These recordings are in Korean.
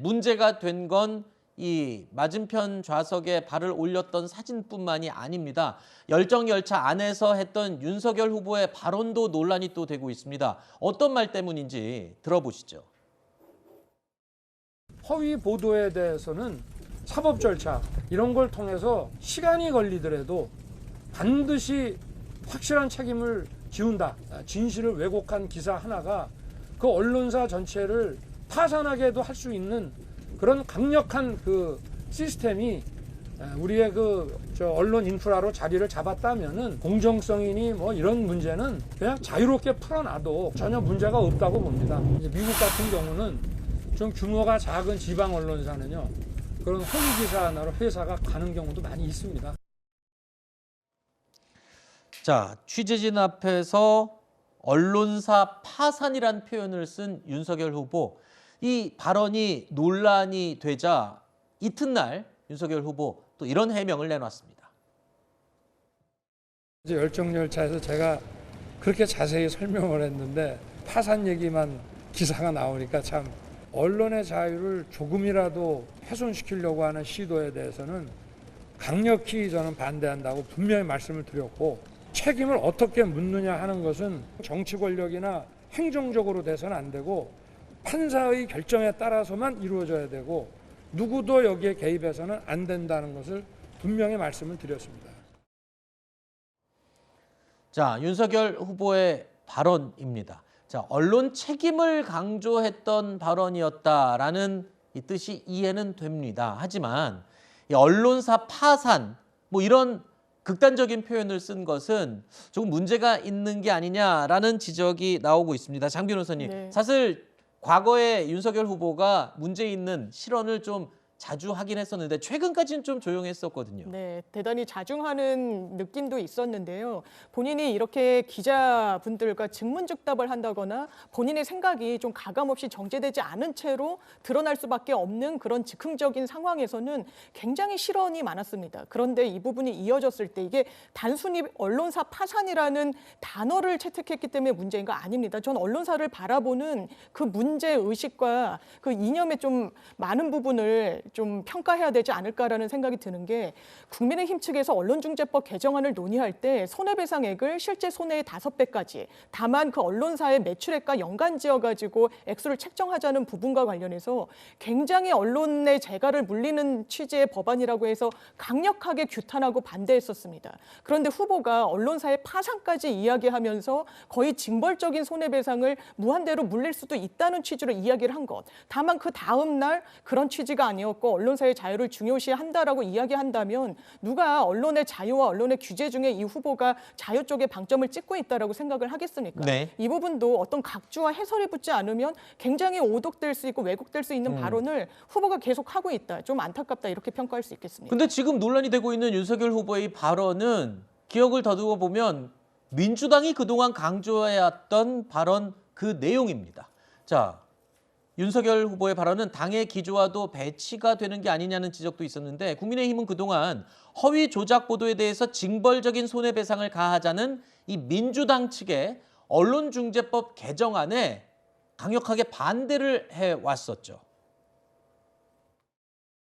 문제가 된 건 이 맞은편 좌석에 발을 올렸던 사진뿐만이 아닙니다. 열정열차 안에서 했던 윤석열 후보의 발언도 논란이 또 되고 있습니다. 어떤 말 때문인지 들어보시죠. 허위 보도에 대해서는 사법 절차 이런 걸 통해서 시간이 걸리더라도 반드시 확실한 책임을 지운다. 진실을 왜곡한 기사 하나가 그 언론사 전체를 파산하게도 할 수 있는 그런 강력한 그 시스템이 우리의 언론 인프라로 자리를 잡았다면은 공정성이니 뭐 이런 문제는 그냥 자유롭게 풀어놔도 전혀 문제가 없다고 봅니다. 이제 미국 같은 경우는 좀 규모가 작은 지방 언론사는요, 그런 허위 기사 하나로 회사가 가는 경우도 많이 있습니다. 자, 취재진 앞에서 언론사 파산이란 표현을 쓴 윤석열 후보. 이 발언이 논란이 되자 이튿날 윤석열 후보 또 이런 해명을 내놨습니다. 이제 열정열차에서 제가 그렇게 자세히 설명을 했는데 파산 얘기만 기사가 나오니까 참 언론의 자유를 조금이라도 훼손시키려고 하는 시도에 대해서는 강력히 저는 반대한다고 분명히 말씀을 드렸고, 책임을 어떻게 묻느냐 하는 것은 정치 권력이나 행정적으로 돼서는 안 되고 판사의 결정에 따라서만 이루어져야 되고 누구도 여기에 개입해서는 안 된다는 것을 분명히 말씀을 드렸습니다. 자, 윤석열 후보의 발언입니다. 자, 언론 책임을 강조했던 발언이었다라는 이 뜻이 이해는 됩니다. 하지만 이 언론사 파산 뭐 이런 극단적인 표현을 쓴 것은 조금 문제가 있는 게 아니냐라는 지적이 나오고 있습니다. 장 변호사님, 네. 사실 과거에 윤석열 후보가 문제 있는 실언을 좀 자주 하긴 했었는데 최근까지는 좀 조용했었거든요. 네, 대단히 자중하는 느낌도 있었는데요. 본인이 이렇게 기자분들과 즉문즉답을 한다거나 본인의 생각이 좀 가감없이 정제되지 않은 채로 드러날 수밖에 없는 그런 즉흥적인 상황에서는 굉장히 실언이 많았습니다. 그런데 이 부분이 이어졌을 때 이게 단순히 언론사 파산이라는 단어를 채택했기 때문에 문제인 거 아닙니다. 전 언론사를 바라보는 그 문제의식과 그 이념의 좀 많은 부분을 좀 평가해야 되지 않을까라는 생각이 드는 게, 국민의힘 측에서 언론중재법 개정안을 논의할 때 손해배상액을 실제 손해의 5배까지, 다만 그 언론사의 매출액과 연관지어가지고 액수를 책정하자는 부분과 관련해서 굉장히 언론의 재갈을 물리는 취지의 법안이라고 해서 강력하게 규탄하고 반대했었습니다. 그런데 후보가 언론사의 파산까지 이야기하면서 거의 징벌적인 손해배상을 무한대로 물릴 수도 있다는 취지로 이야기를 한 것, 다만 그 다음 날 그런 취지가 아니었고 언론사의 자유를 중요시한다라고 이야기한다면 누가 언론의 자유와 언론의 규제 중에 이 후보가 자유 쪽에 방점을 찍고 있다라고 생각을 하겠습니까? 네. 이 부분도 어떤 각주와 해설이 붙지 않으면 굉장히 오독될 수 있고 왜곡될 수 있는 발언을 후보가 계속 하고 있다. 좀 안타깝다, 이렇게 평가할 수 있겠습니다. 근데 지금 논란이 되고 있는 윤석열 후보의 발언은 기억을 더듬어 보면 민주당이 그동안 강조해왔던 발언 그 내용입니다. 자, 윤석열 후보의 발언은 당의 기조와도 배치가 되는 게 아니냐는 지적도 있었는데, 국민의힘은 그동안 허위 조작 보도에 대해서 징벌적인 손해배상을 가하자는 이 민주당 측의 언론중재법 개정안에 강력하게 반대를 해왔었죠.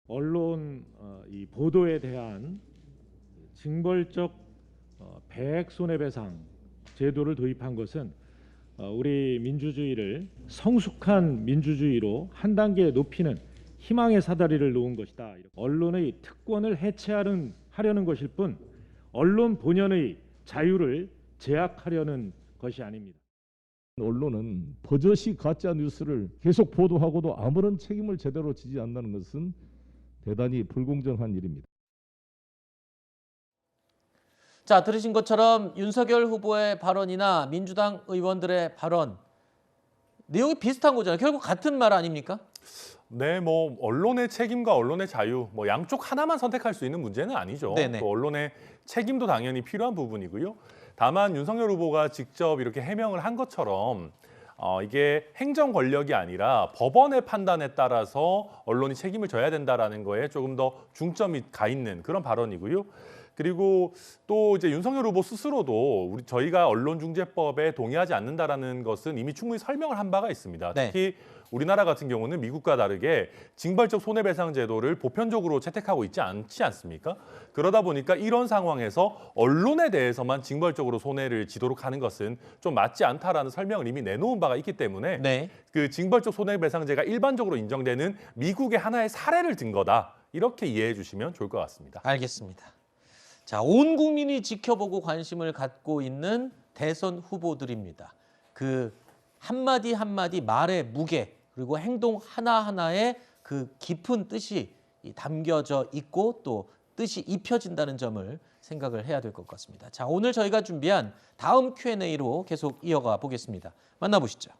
언론 이 보도에 대한 징벌적 배액 손해배상 제도를 도입한 것은 우리 민주주의를 성숙한 민주주의로 한 단계 높이는 희망의 사다리를 놓은 것이다. 언론의 특권을 해체하려는 것일 뿐 언론 본연의 자유를 제약하려는 것이 아닙니다. 언론은 버젓이 가짜 뉴스를 계속 보도하고도 아무런 책임을 제대로 지지 않는다는 것은 대단히 불공정한 일입니다. 자, 들으신 것처럼 윤석열 후보의 발언이나 민주당 의원들의 발언, 내용이 비슷한 거잖아요. 결국 같은 말 아닙니까? 네, 뭐 언론의 책임과 언론의 자유, 뭐 양쪽 하나만 선택할 수 있는 문제는 아니죠. 네네. 또 언론의 책임도 당연히 필요한 부분이고요. 다만 윤석열 후보가 직접 이렇게 해명을 한 것처럼 이게 행정 권력이 아니라 법원의 판단에 따라서 언론이 책임을 져야 된다라는 거에 조금 더 중점이 가 있는 그런 발언이고요. 그리고 또 이제 윤석열 후보 스스로도 저희가 언론중재법에 동의하지 않는다라는 것은 이미 충분히 설명을 한 바가 있습니다. 네. 특히 우리나라 같은 경우는 미국과 다르게 징벌적 손해배상 제도를 보편적으로 채택하고 있지 않지 않습니까? 그러다 보니까 이런 상황에서 언론에 대해서만 징벌적으로 손해를 지도록 하는 것은 좀 맞지 않다라는 설명을 이미 내놓은 바가 있기 때문에 네. 그 징벌적 손해배상제가 일반적으로 인정되는 미국의 하나의 사례를 든 거다. 이렇게 이해해 주시면 좋을 것 같습니다. 알겠습니다. 자, 온 국민이 지켜보고 관심을 갖고 있는 대선 후보들입니다. 그 한마디 한마디 말의 무게 그리고 행동 하나하나에 그 깊은 뜻이 담겨져 있고 또 뜻이 입혀진다는 점을 생각을 해야 될 것 같습니다. 자, 오늘 저희가 준비한 다음 Q&A로 계속 이어가 보겠습니다. 만나보시죠.